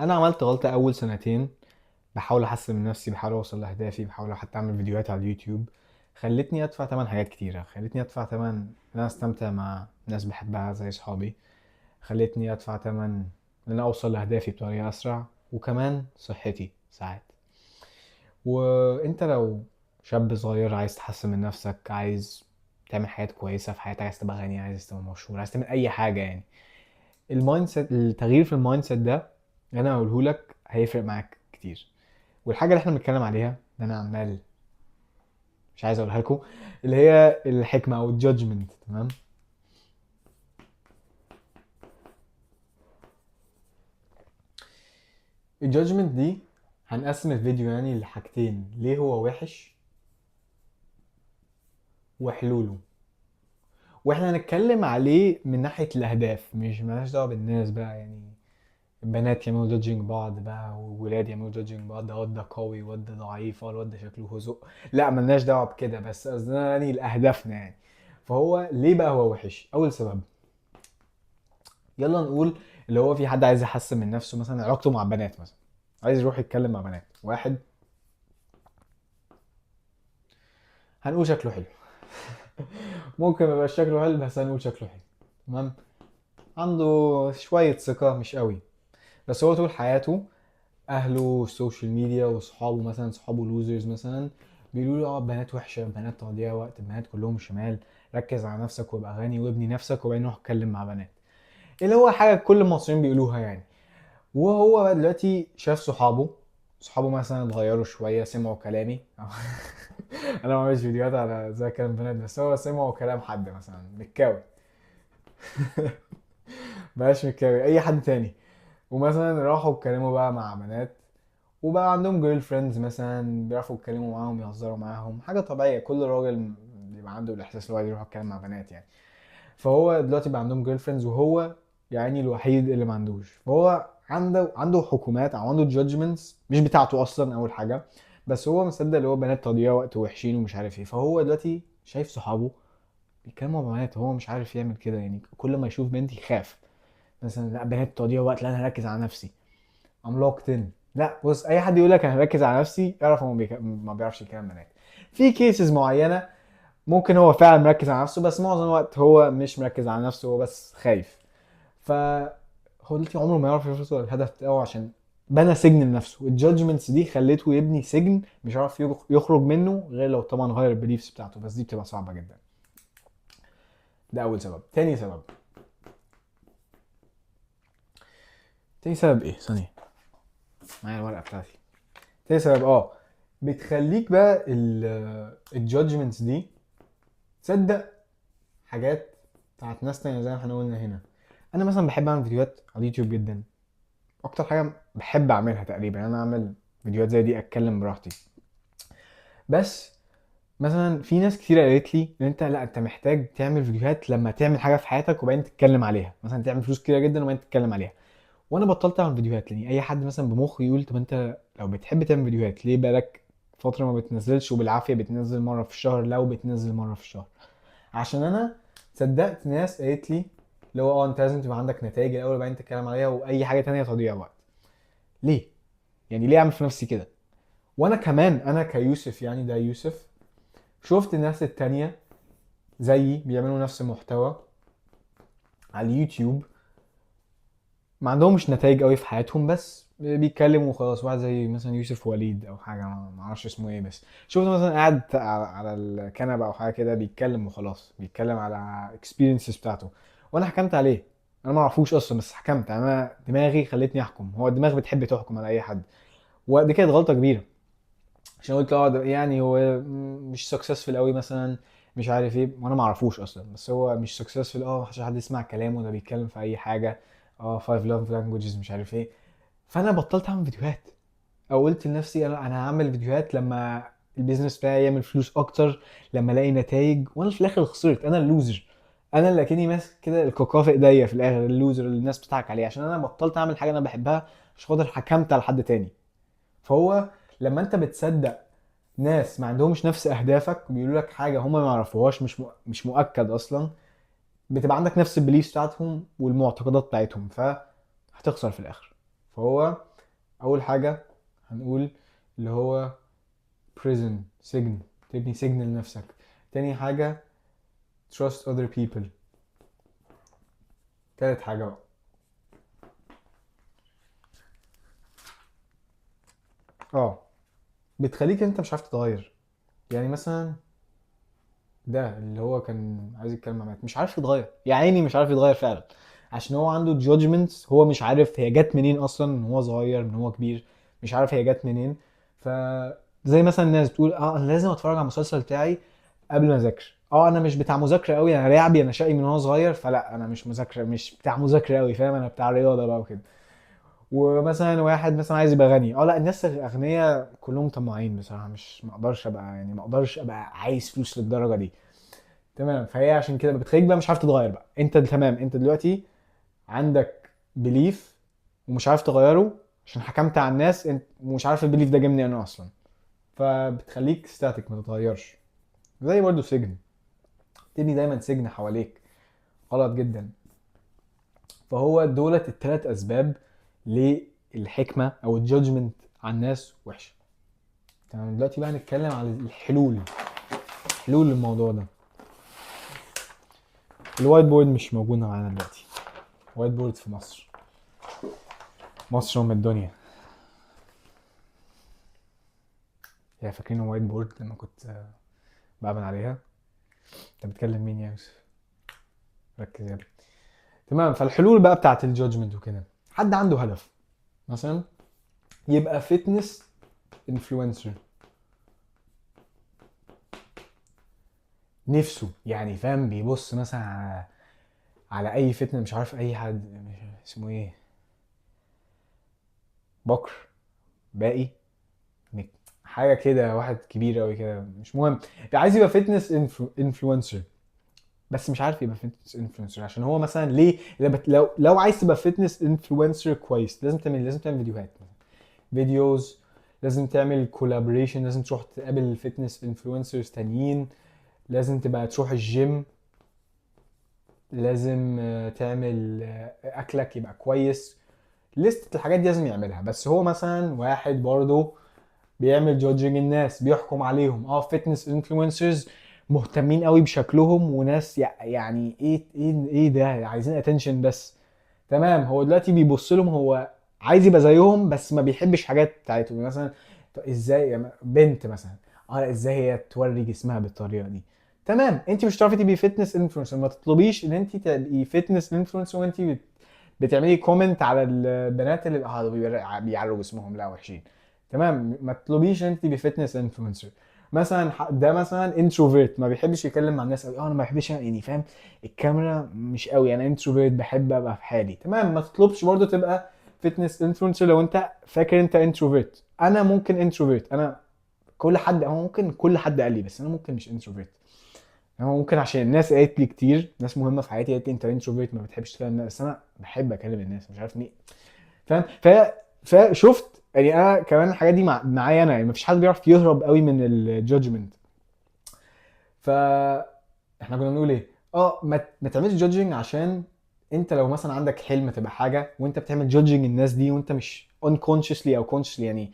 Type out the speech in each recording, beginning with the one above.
انا عملت غلطه اول سنتين. بحاول احسن من نفسي، بحاول اوصل لاهدافي، بحاول حتى اعمل فيديوهات على اليوتيوب. خلتني ادفع ثمن حاجات كتيره، خلتني ادفع ثمن ان انا استمتع مع ناس بحبها زي صحابي. خلتني ادفع ثمن ان انا اوصل لاهدافي بطريقه اسرع، وكمان صحتي ساعات. وانت لو شاب صغير عايز تحسن من نفسك، عايز تعمل حاجات كويسه في حياتك، عايز تبقى غني، عايز تبقى مشهور، عايز تعمل اي حاجه يعني، المايند سيت، التغيير في المايند سيت ده اللي انا هقوله لك هيفرق معاك كتير. والحاجه اللي احنا بنتكلم عليها ده انا عمال مش عايز اقولها لكم، اللي هي الحكمه او الجادجمنت. تمام. الجادجمنت دي هنقسم الفيديو يعني لحاجتين: ليه هو وحش، وحلوله. واحنا هنتكلم عليه من ناحيه الاهداف، مش مالناش دعوه بالناس بقى يعني. البنات يعملوا جادجينج بعض بقى، والولاد يعملوا جادجينج بعض، ده واد ده قوي، واد ده ضعيف، الواد ده شكله هزق. لا، ملناش دعوه بكده، بس قصدنا يعني لاهدافنا يعني. فهو ليه بقى هو وحش؟ اول سبب، يلا نقول اللي هو في حد عايز يحسن من نفسه، مثلا علاقته مع بنات مثلا، عايز يروح يتكلم مع بنات. واحد هنقول شكله حلو، ممكن ما يبقاش شكله حلو بس هنقول شكله حلو. تمام. عنده شويه ثقه مش قوي، بس هو طول حياته اهله، السوشيال ميديا، واصحابه مثلا، صحابه لوزرز مثلا، بيقولوا له اه بنات وحشه، بنات تضييع وقت، بنات كلهم شمال، ركز على نفسك وابقى غني وابني نفسك وبعدين روح اتكلم مع بنات. اللي هو حاجه كل المصريين بيقولوها يعني. وهو بقى دلوقتي شاف صحابه مثلا اتغيروا شويه، سمعوا كلامي انا ما بعملش فيديوهات على ازاي كلام بنات، بس هو سمعوا كلام حد مثلا متكاوي بلاش متكاوي، اي حد تاني، ومثلا راحوا اتكلموا بقى مع بنات، وبقى عندهم جيرل فريندز مثلا، بيعرفوا يتكلموا معاهم، يهزروا معاهم، حاجه طبيعيه، كل راجل بيبقى عنده الاحساس اللي هو عايز يروح يتكلم مع بنات يعني. فهو دلوقتي بقى عندهم جيرل فريندز، وهو يعني الوحيد اللي ما عندوش. فهو عنده حكومات او عنده جادجمنتس مش بتاعته اصلا اول حاجه، بس هو مصدق اللي هو بنات تضييع وقت وحشين ومش عارف ايه. فهو دلوقتي شايف صحابه بيتكلموا مع بنات، هو مش عارف يعمل كده يعني. كل ما يشوف بنت يخاف، مثلا لا بنات تضييع وقت، لا انا هركز على نفسي، ام لوكد ان. لا بص، اي حد يقول لك انا هركز على نفسي اعرف هو ما بيعرفش يتكلم بنات. في كيسز معينه ممكن هو فعلا مركز على نفسه، بس معظم الوقت هو مش مركز على نفسه، هو بس خايف. فهو دلوقتي عمره ما يعرف يوصل للهدف بتاعه، عشان بنى سجن لنفسه. الجادجمنتس دي خليته يبني سجن مش عارف يخرج منه، غير لو طبعا غير البيليفز بتاعته، بس دي بتبقى صعبه جدا. ده اول سبب. تاني سبب ايه؟ ثانيه، معايا الورقه بتاعتي. تاني سبب بتخليك بقى الجادجمنتس دي تصدق حاجات بتاعت ناس تانية زي ما احنا قلنا هنا. انا مثلا بحب اعمل فيديوهات على اليوتيوب جدا، اكتر حاجه بحب اعملها تقريبا انا اعمل فيديوهات زي دي، اتكلم براحتي. بس مثلا في ناس كتير قالت لي ان انت لا، انت محتاج تعمل فيديوهات لما تعمل حاجه في حياتك وبعدين تتكلم عليها، مثلا تعمل فلوس كتيره جدا وبعدين تتكلم عليها. وانا بطلت اعمل فيديوهات، لان اي حد مثلا بمخه يقول طب انت لو بتحب تعمل فيديوهات ليه بقالك فتره ما بتنزلش، وبالعافيه بتنزل مره في الشهر لو بتنزل مره في الشهر؟ عشان انا صدقت ناس قالت لي اللي هو انت لازم تبقى عندك نتائج الاول وبعدين تتكلم عليها، واي حاجه تانية تضيع وقت. ليه؟ يعني ليه اعمل في نفسي كده؟ وانا كمان انا كيوسف يعني، ده يوسف، شفت الناس التانية زيي بيعملوا نفس المحتوى على اليوتيوب، ما عندهمش نتائج قوي في حياتهم، بس بيتكلموا وخلاص. واحد زي مثلا يوسف وليد او حاجه، ما اعرفش اسمه ايه، بس شفت مثلا قاعد على الكنبه او حاجه كده بيتكلم وخلاص، بيتكلم على اكسبيرينسز بتاعته. وانا حكمت عليه، انا ما اعرفوش اصلا بس حكمت. انا دماغي خلتني احكم، هو الدماغ بتحب تحكم على اي حد. ودي كانت غلطه كبيره، عشان قلت ده يعني هو مش سكسسفل قوي مثلا، مش عارف ايه، وانا ما اعرفوش اصلا، بس هو مش سكسسفل، مش حد يسمع كلامه، ده بيتكلم في اي حاجه، 5 love languages مش عارف ايه. فانا بطلت اعمل فيديوهات، او قلت لنفسي انا هعمل فيديوهات لما البيزنس بتاعي يعمل فلوس اكتر، لما الاقي نتائج. وانا في الاخر خسرت، انا اللوزر، انا اللي اكني ماسك كده الكوكا في ايديا في الاخر، اللوزر اللي الناس بتضحك عليه، عشان انا بطلت اعمل حاجه انا بحبها عشان خاطر حكمت على حد تاني. فهو لما انت بتصدق ناس ما عندهمش نفس اهدافك وبيقولوا لك حاجه هم ما يعرفوهاش، مش مؤكد اصلا، بتبقى عندك نفس البيليفز بتاعتهم والمعتقدات بتاعتهم، فهتخسر في الاخر. فهو اول حاجه هنقول اللي هو prison، سجن، تبني سجن لنفسك. تاني حاجه trust other people. تالت حاجه بقى بتخليك انت مش عارف تتغير. يعني مثلا ده اللي هو كان عايز يتكلم مع مات، مش عارف يتغير، يا عيني مش عارف يتغير فعلا، عشان هو عنده جادجمنتس، هو مش عارف هي جت منين اصلا، من هو صغير من هو كبير مش عارف هي جت منين. ف زي مثلا الناس بتقول انا لازم اتفرج على المسلسل بتاعي قبل ما اذاكر. انا مش بتاع مذاكره قوي، انا لعبي، انا شقي من وانا صغير، فلا انا مش مذاكره، مش بتاع مذاكره قوي، فاهم؟ انا بتاع رياضه بقى وكده. ومثلا واحد مثلا عايز يبقى غني، لا الناس الاغنياء كلهم طماعين بصراحه، مش ما اقدرش ابقى، يعني ما اقدرش ابقى عايز فلوس للدرجه دي. تمام، فهي عشان كده بتخليك بقى مش عارف تتغير بقى. انت تمام، انت دلوقتي عندك بليف ومش عارف تغيره عشان حكمت على الناس، انت ومش عارف البليف ده جاي منين اصلا، فبتخليك ستاتيك ما تتغيرش. زي برضو سجن، تبني دايما سجن حواليك، غلط جدا. فهو دولت الثلاث اسباب للحكمه او الجادجمنت على الناس وحشه. تمام، دلوقتي بقى هنتكلم على الحلول، حلول للموضوع ده. الوايت بورد مش موجود معانا دلوقتي، وايت بورد في مصر، مصر ام الدنيا. هي فاكرين وايت بورد لما كنت بعمل عليها؟ انت بتكلم مين يا يوسف؟ ركز يا ابني. تمام، فالحلول بقى بتاعت الجادجمنت وكده، حد عنده هدف مثلا يبقى فيتنس انفلونسر، نفسه يعني فاهم، بيبص مثلا على اي فتنة، مش عارف اي حد اسمه ايه، بكر، باقي، حاجه كده، واحد كبير قوي كده مش مهم، عايز يبقى فيتنس انفلونسر بس مش عارف يبقى فيتنس انفلونسر. عشان هو مثلا ليه، لو عايز تبقى فيتنس انفلونسر كويس لازم تعمل فيديوهات، فيديوز، لازم تعمل كولابوريشن، لازم تروح تقابل فيتنس انفلونسرز تانيين، لازم تبقى تروح الجيم، لازم تعمل اكلك يبقى كويس. لستة الحاجات دي لازم يعملها. بس هو مثلا واحد برضه بيعمل جودجنج الناس، بيحكم عليهم، فيتنس انفلونسرز مهتمين قوي بشكلهم، وناس يعني ايه ده، عايزين اتنشن بس. تمام، هو دلوقتي بيبص لهم، هو عايز يبقى زيهم بس ما بيحبش حاجات بتاعتهم. يعني مثلا طب ازاي بنت مثلا، ازاي هي توري جسمها بالطريقه دي؟ تمام، انت مش هتعرفي تبقي فيتنس انفلونسر، ما تطلبيش ان انت تبقي فيتنس انفلونسر وانت بتعملي كومنت على البنات اللي بيعروا جسمهم، لا وحشين. تمام، ما تطلبيش انت تبقي فيتنس انفلونسر. مثلا ده مثلا انتروفيرت، ما بيحبش يتكلم مع الناس قوي، انا ما بحبش يعني فاهم الكاميرا مش قوي، انا انتروفيرت بحب ابقى في حالي. تمام، ما تطلبش برضو تبقى فيتنس انفلونسر لو انت فاكر انت انتروفيرت. انا ممكن انتروفيرت، انا كل حد، هو ممكن كل حد قال لي، بس انا ممكن مش انتروفيرت. هو ممكن عشان الناس قالت لي كتير، ناس مهمه في حياتي قالت لي انت انتروفيرت ما بتحبش تكلم الناس، بس انا بحب اكلم الناس مش عارف ليه، فاهم؟ فشفت يعني انا كمان الحاجات دي معايا انا، يعني مفيش حد بيعرف يهرب قوي من الجادجمنت. ف احنا كنا بنقول ايه؟ ما تعملش جادجنج، عشان انت لو مثلا عندك حلم تبقى حاجه وانت بتعمل جادجنج الناس دي وانت مش unconsciously او consciously، يعني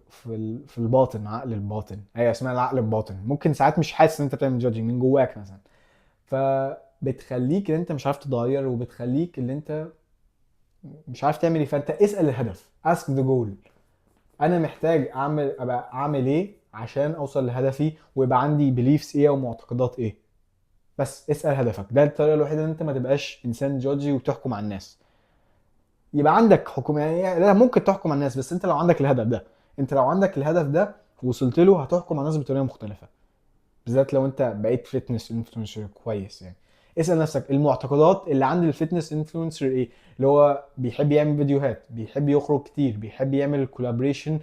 في الباطن، عقل الباطن، ايوه اسمها العقل الباطن، ممكن ساعات مش حاسس ان انت بتعمل جادجنج من جواك مثلا، فبتخليك ان انت مش عارف تتغير، وبتخليك ان انت مش عارف تعمل ايه. فانت اسال الهدف، ask the goal، انا محتاج ابقى اعمل ايه عشان اوصل لهدفي، ويبقى عندي بيليفز ايه ومعتقدات ايه. بس اسال هدفك، ده الطريقه الوحيده ان انت ما تبقاش انسان جادجي وتحكم على الناس. يبقى عندك حكم، يعني لا ممكن تحكم على الناس، بس انت لو عندك الهدف ده، انت لو عندك الهدف ده وصلت له هتحكم على الناس بطريقه مختلفه، بالذات لو انت بقيت فيتنس انفلونسر كويس. يعني اسال نفسك المعتقدات اللي عند الفيتنس انفلونسر ايه، اللي هو بيحب يعمل فيديوهات، بيحب يخرج كتير، بيحب يعمل كولابريشن،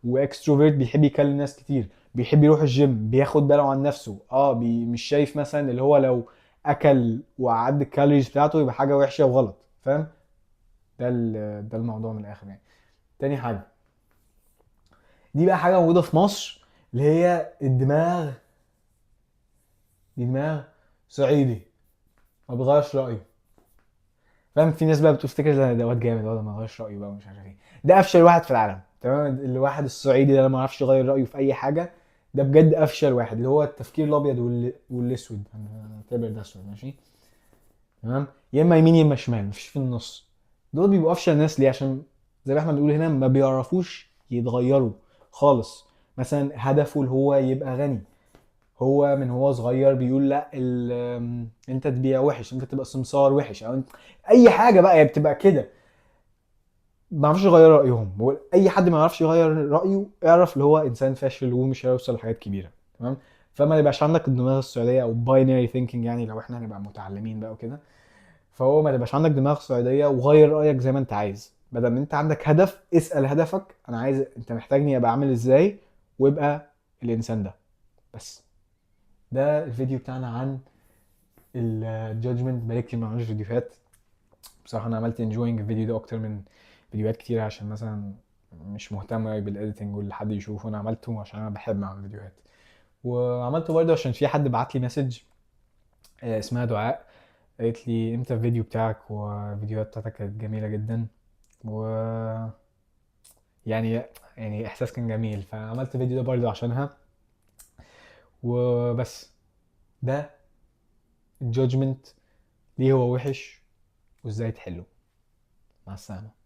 واكستروفيرت، بيحب يكلم ناس كتير، بيحب يروح الجيم، بياخد باله عن نفسه، مش شايف مثلا اللي هو لو اكل وعد الكالوريز بتاعته يبقى حاجه وحشه وغلط، فاهم؟ ده الموضوع من الاخر يعني. تاني حاجه، دي بقى حاجه موجوده في مصر، اللي هي الدماغ، دماغ صعيدي ما بيغيرش رايه، فاهم؟ في ناس بقى بتفتكر ده واد جامد، ولا ما غيرش رايه بقى ومش عارف ايه. ده افشل واحد في العالم، تمام. الواحد الصعيدي ده اللي ما يعرفش يغير رايه في اي حاجه، ده بجد افشل واحد. اللي هو التفكير الابيض والاسود، انا اعتبر ده اسود، ماشي، تمام. يا اما يمين يا اما شمال، مفيش في النص. دول بيبقوا افشل ناس ليه؟ عشان زي ما احنا بنقول هنا، ما بيعرفوش يتغيروا خالص. مثلا هدفه اللي هو يبقى غني، هو من هو صغير بيقول لا انت تبيع وحش، انت تبقى سمسار وحش، او انت اي حاجه بقى، هي بتبقى كده. ما يعرفش يغير رايهم. اي حد ما يعرفش يغير رايه اعرف اللي هو انسان فاشل ومش هيوصل لحاجات كبيره، تمام. فما يبقاش عندك الدماغ السعوديه او باينري ثينكينج، يعني لو احنا هنبقى متعلمين بقى وكده. فهو ما تبقاش عندك دماغ سعوديه وغير رايك زي ما انت عايز. بدل ما انت عندك هدف، اسال هدفك انا عايز، انت محتاجني ابقى عامل ازاي، وابقى الانسان ده بس. ده الفيديو بتاعنا عن الجادجمنت. بقالي كتير ما عملتش فيديوهات بصراحه. انا عملت انجوينج الفيديو ده اكتر من فيديوهات كتير، عشان مثلا مش مهتم قوي بالايديتنج واللي حد يشوفه. انا عملته عشان انا بحب اعمل فيديوهات، وعملته برضه عشان في حد بعت لي مسج اسمها دعاء، قالت لي امتى الفيديو بتاعك، والفيديوهات بتاعتك كانت جميله جدا، و يعني يعني احساس كان جميل، فعملت الفيديو ده برضه عشانها. وبس. ده الجادجمنت، ليه هو وحش وازاي تحله. مع السلامه.